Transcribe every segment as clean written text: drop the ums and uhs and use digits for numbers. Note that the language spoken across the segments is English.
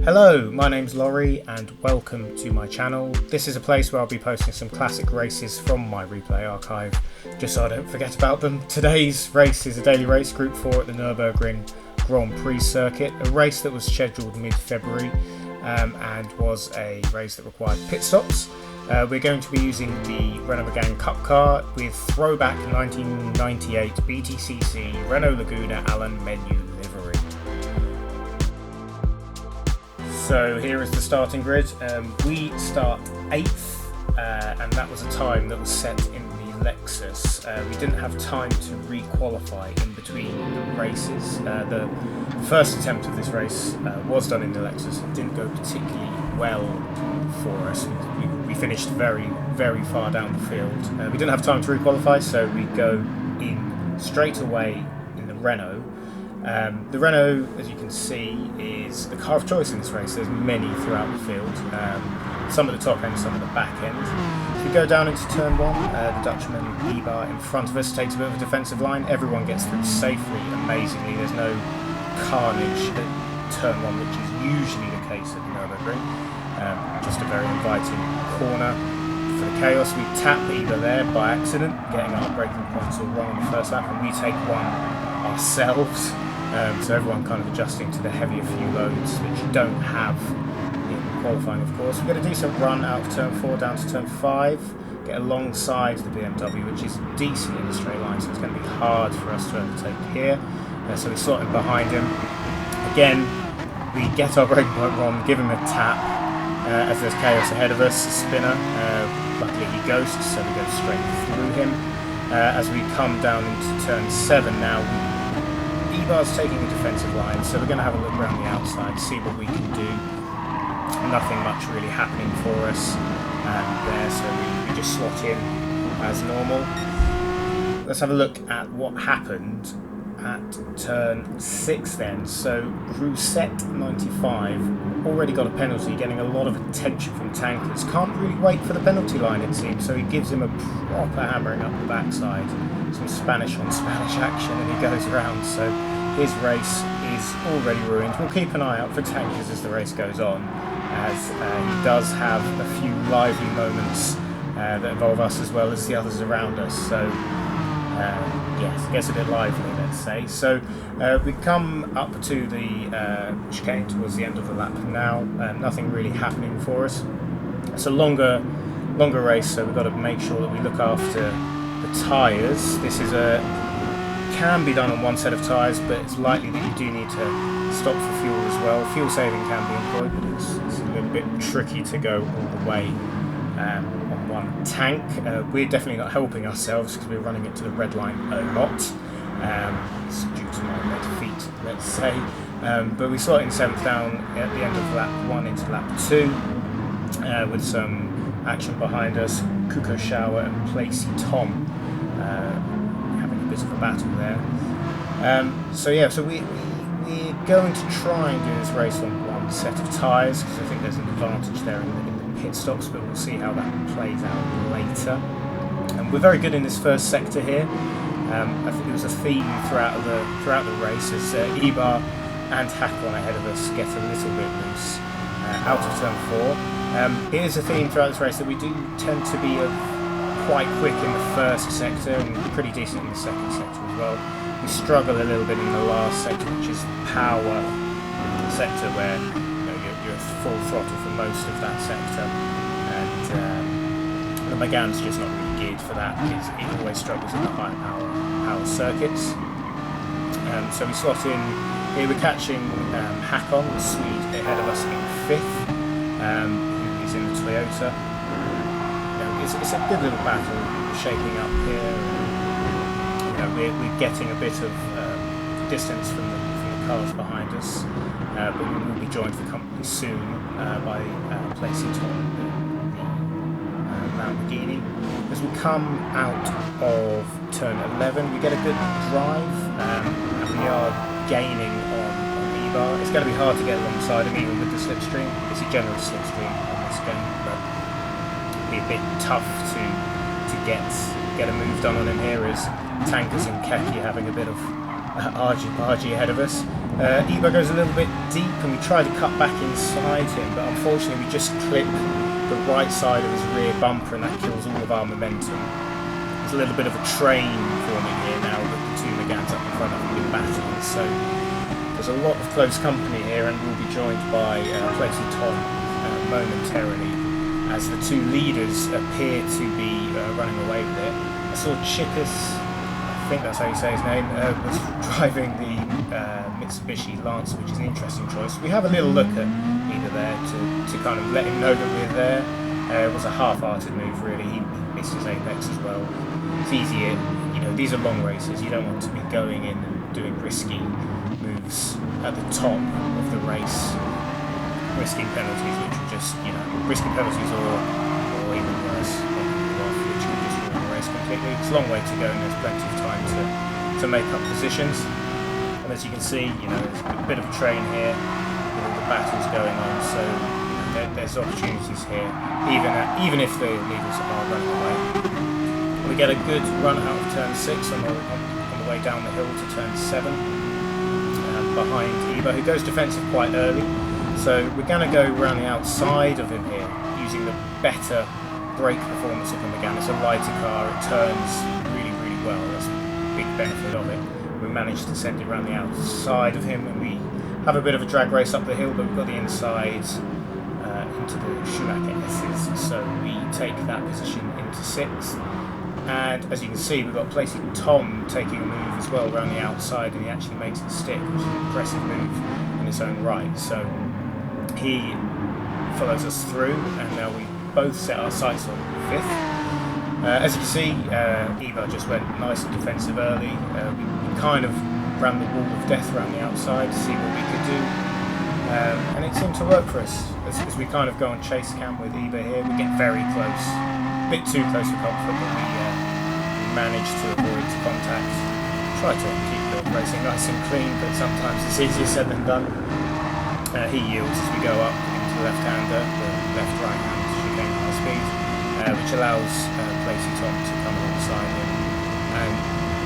Hello, my name's Laurie and welcome to my channel. This is a place where I'll be posting some classic races from my replay archive, just so I don't forget about them. Today's race is a daily race Group 4 at the Nürburgring Grand Prix circuit, a race that was scheduled mid-February and was a race that required pit stops. We're going to be using the Renault Megane Cup car with throwback 1998 BTCC Renault Laguna Allen menu livery. So here is the starting grid. We start 8th, and that was a time that was set in the Lexus. We didn't have time to re-qualify in between the races. The first attempt of this race was done in the Lexus. It didn't go particularly well for us. We finished very, very far down the field. We didn't have time to re-qualify, so we go in straight away in the Renault. The Renault, as you can see, is the car of choice in this race. There's many throughout the field, some at the top end, some at the back end. If we go down into turn 1, the Dutchman Ebar in front of us takes a bit of a defensive line. Everyone gets through safely, amazingly. There's no carnage at turn 1, which is usually the case at the Nürburgring. Just a very inviting corner for the chaos. We tap Ebar there by accident, getting our braking points all wrong on the first lap, and we take one ourselves. So everyone kind of adjusting to the heavier fuel loads, which you don't have in qualifying, of course. We get a decent run out of turn 4 down to turn 5, get alongside the BMW, which is decent in the straight line, so it's going to be hard for us to overtake here. So we slot in behind him. Again, we get our braking point wrong, give him a tap, as there's chaos ahead of us, spinner. Luckily he ghosts, so we go straight through him. As we come down into turn 7 now, Ebar's taking a defensive line, so we're going to have a look around the outside, see what we can do. Nothing much really happening for us there, so we just slot in as normal. Let's have a look at what happened at turn 6 then. So Rousset 95 already got a penalty, getting a lot of attention from tankers. Can't really wait for the penalty line, it seems, so he gives him a proper hammering up the backside. Some Spanish on Spanish action, and he goes around, so his race is already ruined. We'll keep an eye out for tankers as the race goes on, as he does have a few lively moments that involve us as well as the others around us, so yes, it gets a bit lively, let's say. So we come up to the chicane towards the end of the lap now. Nothing really happening for us. It's a longer race, so we've got to make sure that we look after the tyres. This is can be done on one set of tyres, but it's likely that you do need to stop for fuel as well. Fuel saving can be employed, but it's a little bit tricky to go all the way on one tank. We're definitely not helping ourselves because we're running into the red line a lot. It's due to my red feet, let's say. But we slot in 7th down at the end of lap 1 into lap 2 with some action behind us. Kuko Shower and Placey Tom having a bit of a battle there. So we're going to try and do this race on one set of tyres because I think there's an advantage there in the pit stops, but we'll see how that plays out later. We're very good in this first sector here. I think there was a theme throughout the race as Ebar and Hakon ahead of us get a little bit loose out of turn 4. It is a theme throughout this race that we do tend to be quite quick in the first sector and pretty decent in the second sector as well. We struggle a little bit in the last sector, which is power sector, where you're full throttle for most of that sector, and the Megane's just not really geared for that. It always struggles in the high power circuits. So we slot in here. We're catching Hakon, the Swede, ahead of us in 5th, who is in the Toyota. It's a good little battle shaping up here. We're getting a bit of distance from the cars behind us, but we will be joined for company soon by Placey Tom, the Lamborghini. As we come out of turn 11, we get a good drive, and we are gaining on Ebar. It's going to be hard to get alongside him even with the slipstream. It's a generous slipstream on this game, but it'll be a bit tough to get a move done on him here, as tankers and Keki having a bit of argy ahead of us. Eba goes a little bit deep and we try to cut back inside him, but unfortunately we just clip the right side of his rear bumper and that kills all of our momentum. There's a little bit of a train forming here now with the two Megans up in front of him battling, so there's a lot of close company here, and we'll be joined by Platy Tom momentarily as the two leaders appear to be running away with it. I saw Chippis, I think that's how you say his name, was driving the Mitsubishi Lancer, which is an interesting choice. We have a little look at Eba there to kind of let him know that we're there. It was a half-hearted move really, he missed his apex as well. It's easier, you know, these are long races, you don't want to be going in and doing risky moves at the top of the race, risking penalties which are just, you know, risking penalties or even worse, which could just ruin the race completely. It's a long way to go and there's plenty of time to make up positions. And as you can see, you know, there's a bit of a train here with all the battles going on, so you know, there's opportunities here, even if the leaders are running away. We get a good run out of turn 6 on the way down the hill to turn 7 behind Eba, who goes defensive quite early. So we're going to go around the outside of him here, using the better brake performance of the Megane. It's a lighter car, it turns really, really well. That's a big benefit of it. We managed to send it around the outside of him, and we have a bit of a drag race up the hill, but we've got the inside into the Schumacher S's, so we take that position into 6th. And as you can see, we've got Platy Tom taking a move as well around the outside, and he actually makes it stick, which is an impressive move in its own right. So he follows us through, and now we both set our sights on 5th. As you can see, Eba just went nice and defensive early. We kind of ran the wall of death around the outside to see what we could do, and it seemed to work for us. As we kind of go on chase cam with Eba here, we get very close, a bit too close for comfort, but we managed to avoid contact. Try to keep the racing nice and clean, but sometimes it's easier said than done. He yields as we go up into the left-hander, the left-right hand chicane high speed, which allows Platy Tom to come alongside him and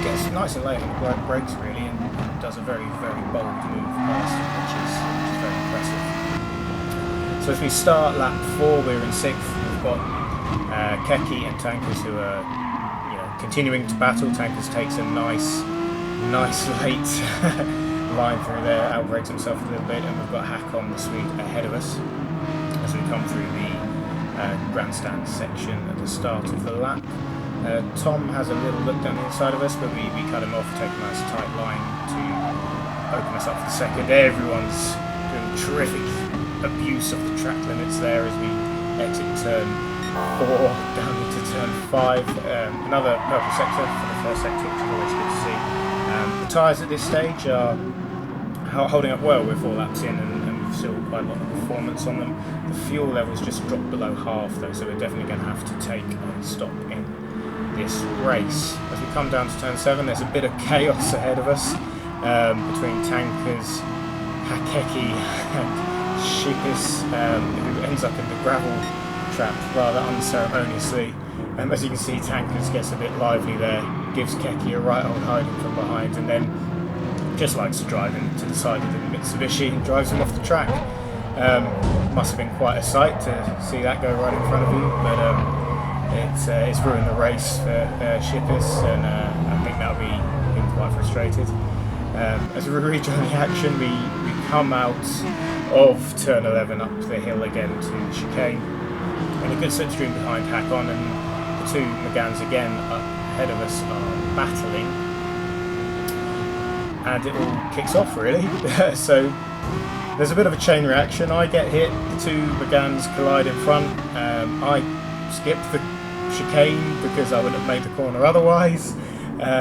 gets nice and late on the brakes really, and does a very, very bold move past him, which is very impressive. So as we start lap 4, we're in 6th. We've got Keki and Tankers who are continuing to battle. Tankers takes a nice late line through there, outbrakes himself a little bit, and we've got Hack on the Swede ahead of us as we come through the grandstand section at the start of the lap. Tom has a little look down the inside of us, but we cut him off, take a nice tight line to open us up for the second. Everyone's doing terrific abuse of the track limits there as we exit turn 4 down into turn 5. Another purple sector for the first sector, which is always good to see. The tyres at this stage are holding up well. We're 4 laps in and we've still quite a lot of performance on them. The fuel levels just dropped below half though, so we're definitely going to have to take a stop in this race. As we come down to turn 7, there's a bit of chaos ahead of us between Tankers, Hakeki and Shipis, who ends up in the gravel trap rather unceremoniously. As you can see, Tankers gets a bit lively there, gives Keki a right old hiding from behind, and then just likes to drive into the side of the Mitsubishi and drives him off the track. Must have been quite a sight to see that go right in front of you, but it's ruined the race for Shipis, and I think that'll be him quite frustrated. As we rejoin the action, we come out of turn 11 up the hill again to the chicane, and a good slipstream behind Hack-On, and the two Megans again up ahead of us are battling, and it all kicks off really. So there's a bit of a chain reaction. I get hit, the two Megans collide in front. I skip the chicane because I would have made the corner otherwise.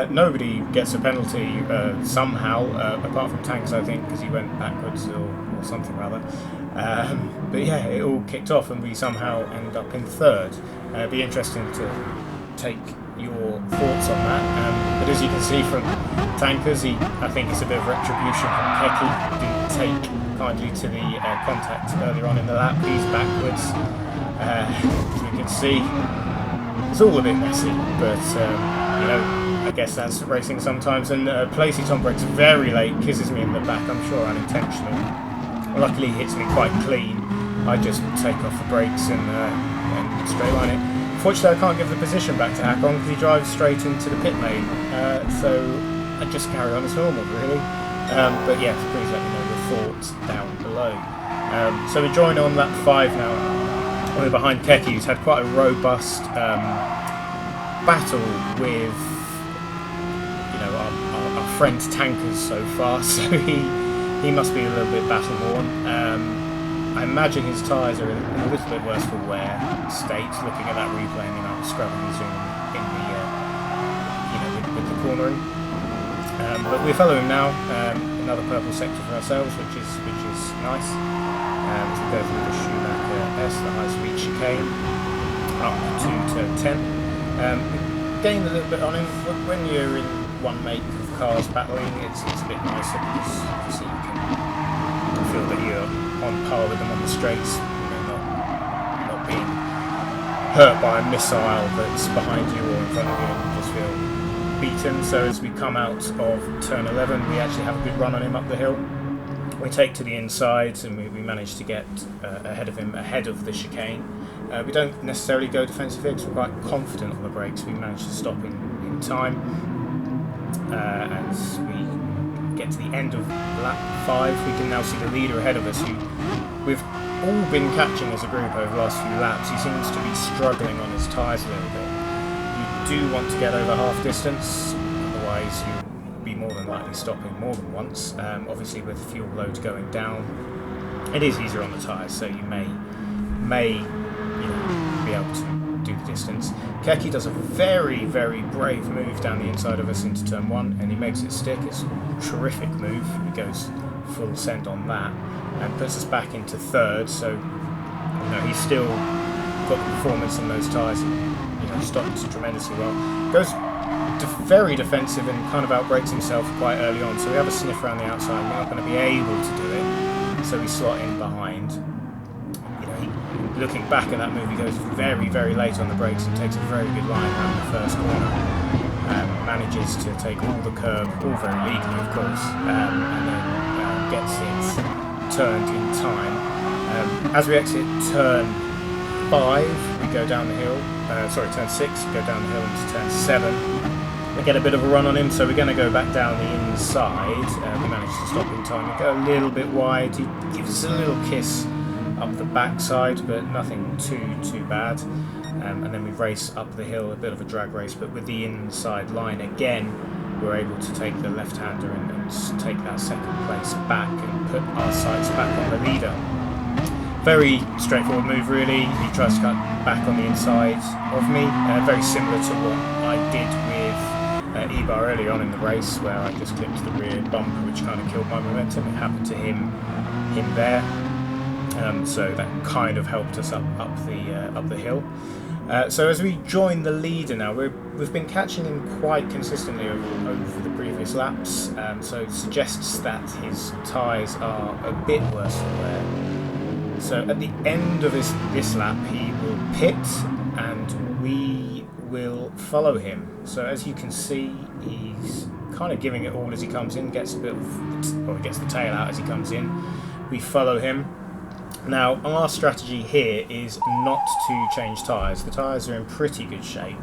Nobody gets a penalty somehow, apart from Tanks, I think, because he went backwards or something rather. But yeah, it all kicked off and we somehow end up in third. It'd be interesting to take your thoughts on that. But as you can see from Tankers, I think it's a bit of retribution from Keki. Didn't take kindly to the contact earlier on in the lap. He's backwards. As we can see, it's all a bit messy, but you know, I guess that's racing sometimes. And Placey Tom brakes very late, kisses me in the back, I'm sure unintentionally. Luckily he hits me quite clean. I just take off the brakes and straight line it. Fortunately I can't give the position back to Hakon because he drives straight into the pit lane. So I just carry on as normal really. But yes, please let me know your thoughts down below. So we're joining on lap 5 now. We're behind Keki, who's had quite a robust battle with our friend's tankers so far. So he must be a little bit battle worn. I imagine his tyres are in a little bit worse for wear state. Looking at that replay, and I'm scrubbing his in the with the cornering. But we follow him now. Another purple sector for ourselves, which is nice. As we go through the Schumacher S, the high speed chicane, up to turn 10. Gain a little bit on him. When you're in one make of cars battling, it's a bit nicer because obviously you can feel that you're on par with them on the straights, not being hurt by a missile that's behind you or in front of you, and you just feel beaten. So as we come out of turn 11, we actually have a good run on him up the hill. We take to the inside and we manage to get ahead of him, ahead of the chicane. We don't necessarily go defensive here because we're quite confident on the brakes. We manage to stop in time. As we get to the end of lap 5, we can now see the leader ahead of us, who we've all been catching as a group over the last few laps. He seems to be struggling on his tyres a little bit. You do want to get over half distance, otherwise you'll be more than likely stopping more than once. Obviously with fuel loads going down, it is easier on the tyres, so you may be able to do the distance. Keki does a very, very brave move down the inside of us into turn 1, and he makes it stick. It's a terrific move. He goes full send on that and puts us back into 3rd. So he's still got the performance on those tyres, and stops tremendously well. Goes very defensive and kind of outbrakes himself quite early on. So we have a sniff around the outside. We're not going to be able to do it. So we slot in behind. Looking back at that move, he goes very, very late on the brakes and takes a very good line around the first corner. Manages to take all the curb, all very legally of course, and then gets it turned in time. As we exit turn 5, we go down the hill, turn 6, we go down the hill into turn 7. We get a bit of a run on him, so we're going to go back down the inside. We manage to stop in time. We go a little bit wide. He gives us a little kiss up the backside, but nothing too bad. And then we race up the hill, a bit of a drag race, but with the inside line again, we're able to take the left-hander and take that 2nd place back and put our sights back on the leader. Very straightforward move really. He tries to cut back on the inside of me, very similar to what I did with Ebar early on in the race, where I just clipped the rear bumper, which kind of killed my momentum. It happened to him there. So that kind of helped us up the hill. So as we join the leader now, we've been catching him quite consistently over the previous laps. So it suggests that his tyres are a bit worse for wear. So at the end of this lap, he will pit, and we will follow him. So as you can see, he's kind of giving it all as he comes in. Gets he gets the tail out as he comes in. We follow him. Now, our strategy here is not to change tyres. The tyres are in pretty good shape.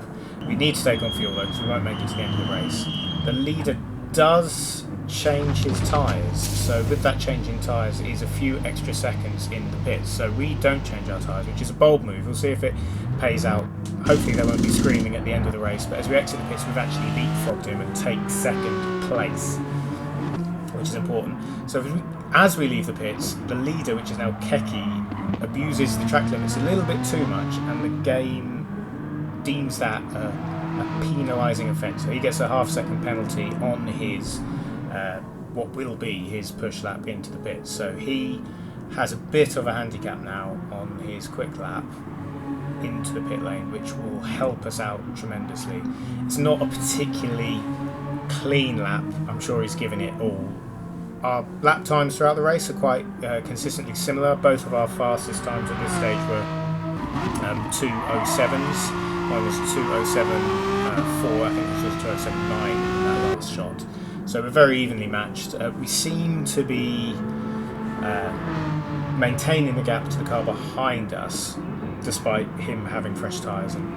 We need to take on fuel though, because we won't make it to the end of the race. The leader does change his tyres, so with that change in tyres is a few extra seconds in the pits. So we don't change our tyres, which is a bold move. We'll see if it pays out. Hopefully they won't be screaming at the end of the race, but as we exit the pits, we've actually leapfrogged him and take 2nd place, which is important. So as we leave the pits, the leader, which is now Keki, abuses the track limits a little bit too much, and the game deems that a penalising offence. So he gets a half-second penalty on his what will be his push lap into the pits. So he has a bit of a handicap now on his quick lap into the pit lane, which will help us out tremendously. It's not a particularly clean lap. I'm sure he's given it all. Our lap times throughout the race are quite consistently similar. Both of our fastest times at this stage were 2:07s. One was 2:07 204, I think this was 279 in that last shot. So we're very evenly matched. We seem to be maintaining the gap to the car behind us, despite him having fresh tyres and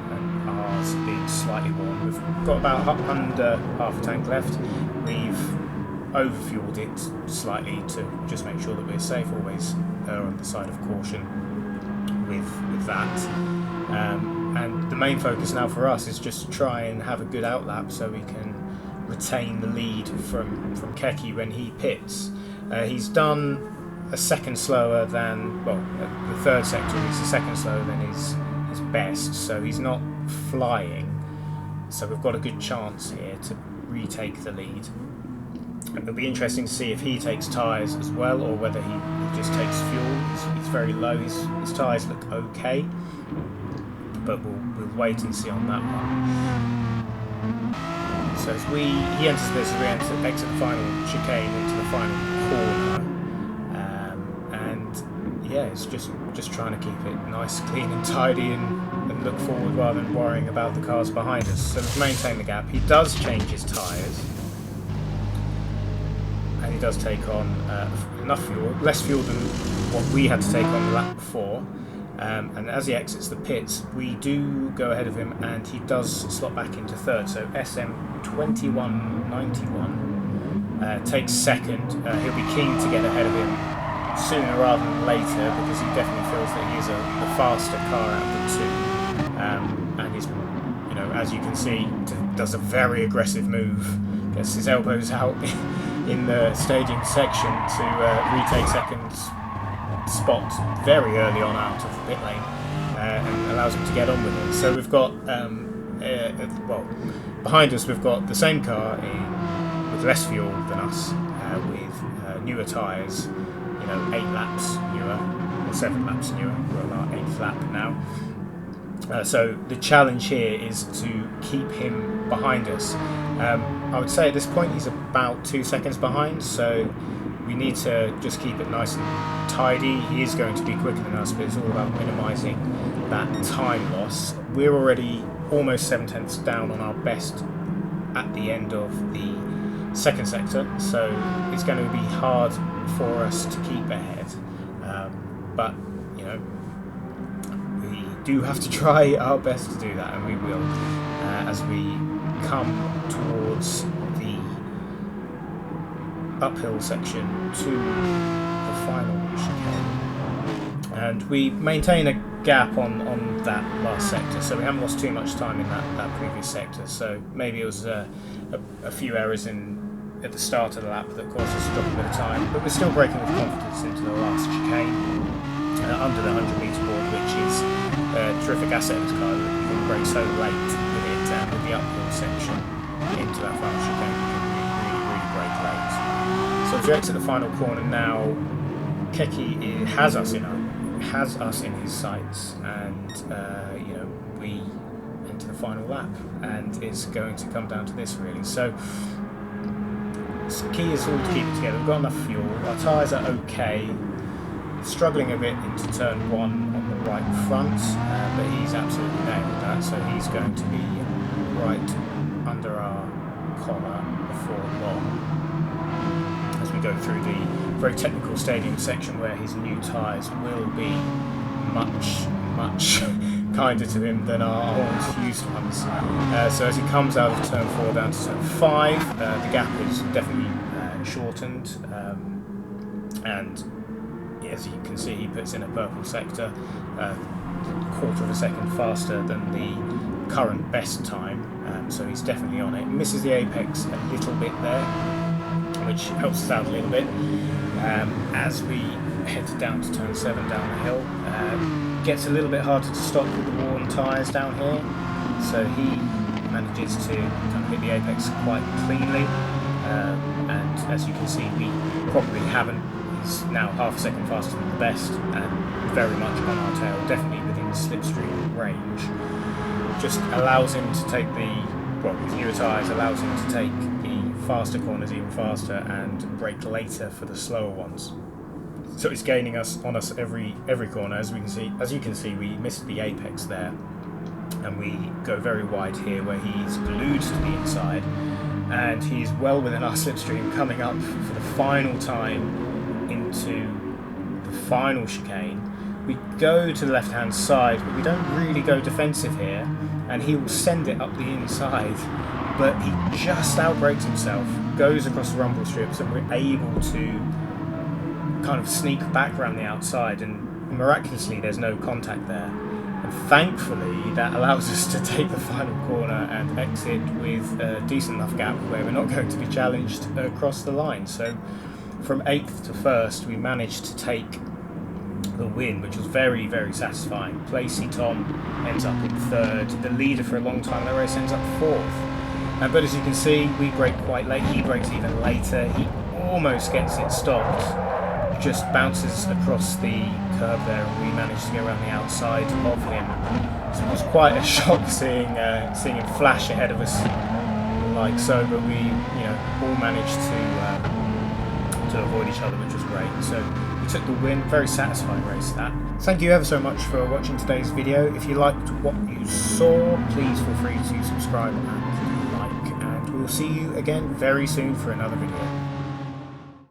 ours being slightly worn. We've got about under half a tank left. We've overfueled it slightly to just make sure that we're safe, always on the side of caution with that. And the main focus now for us is just to try and have a good outlap so we can retain the lead from Keki when he pits. He's done a second slower than, well, the third sector he's a second slower than his best, so he's not flying, so we've got a good chance here to retake the lead. It'll be interesting to see if he takes tyres as well, or whether he just takes fuel. He's very low, his tyres look okay, but we'll wait and see on that one. So as he enters this, as we exit the final chicane into the final corner, and yeah, it's just trying to keep it nice, clean and tidy and look forward rather than worrying about the cars behind us. So we've maintained the gap. He does change his tyres, and he does take on enough fuel, less fuel than what we had to take on the lap before. And as he exits the pits, we do go ahead of him, and he does slot back into third. So SM2191 takes second. He'll be keen to get ahead of him sooner rather than later, because he definitely feels that he is the faster car out of the two. And he's, as you can see, does a very aggressive move, gets his elbows out in the staging section to retake second spot very early on out of the pit lane, and allows him to get on with it. So we've got, well, behind us we've got the same car with less fuel than us, with newer tyres, 8 laps newer, or 7 laps newer. We're on our 8th lap now. So the challenge here is to keep him behind us. I would say at this point he's about 2 seconds behind, so we need to just keep it nice and tidy. He is going to be quicker than us, but it's all about minimising that time loss. We're already almost 7 tenths down on our best at the end of the second sector, so it's going to be hard for us to keep ahead. But we do have to try our best to do that, and we will as we come towards the uphill section to the final chicane. And we maintain a gap on that last sector, so we haven't lost too much time in that previous sector. So maybe it was a few errors at the start of the lap that caused us to drop a bit of time, but we're still braking with confidence into the last chicane under the 100 metre board, which is a terrific asset of this car. You can brake so late with it, with the uphill section into that final chicane. You can really brake late. So as we exit the final corner now, Keki has us in his sights, and we enter the final lap, and it's going to come down to this really. So key is all to keep it together. We've got enough fuel, our tyres are okay, struggling a bit into turn 1 on the right front, but he's absolutely nailed that, so he's going to be right under our collar before long as we go through the very technical stadium section where his new tyres will be much kinder to him than our old used ones. So as he comes out of turn 4 down to turn 5, the gap is definitely shortened, and as you can see he puts in a purple sector, quarter of a second faster than the current best time, so he's definitely on it. Misses the apex a little bit there, which helps us out a little bit as we head down to turn 7 down the hill. Gets a little bit harder to stop with the worn tyres down here, so he manages to kind of hit the apex quite cleanly, and as you can see we probably haven't. He's now half a second faster than the best and very much on our tail, definitely within slipstream range. Just allows him to take his newer tyres allows him to take the faster corners even faster and brake later for the slower ones. So it's gaining on us every corner. As you can see, we missed the apex there, and we go very wide here where he's glued to the inside, and he's well within our slipstream, coming up for the final time into the final chicane. We go to the left hand side, but we don't really go defensive here, and he will send it up the inside, but he just outbrakes himself, goes across the rumble strips, and we're able to kind of sneak back around the outside, and miraculously there's no contact there. And thankfully that allows us to take the final corner and exit with a decent enough gap where we're not going to be challenged across the line. So from 8th to 1st we managed to take the win, which was very, very satisfying. Placey Tom ends up in 3rd. The leader for a long time in the race ends up 4th. But as you can see, we brake quite late. He brakes even later. He almost gets it stopped, just bounces across the curb there, and we managed to go around the outside of him. So it was quite a shock seeing him flash ahead of us like so, but we all managed to avoid each other, which was great. So we took the win. Very satisfying race that. Thank you ever so much for watching today's video. If you liked what you saw, please feel free to subscribe and like, and we'll see you again very soon for another video.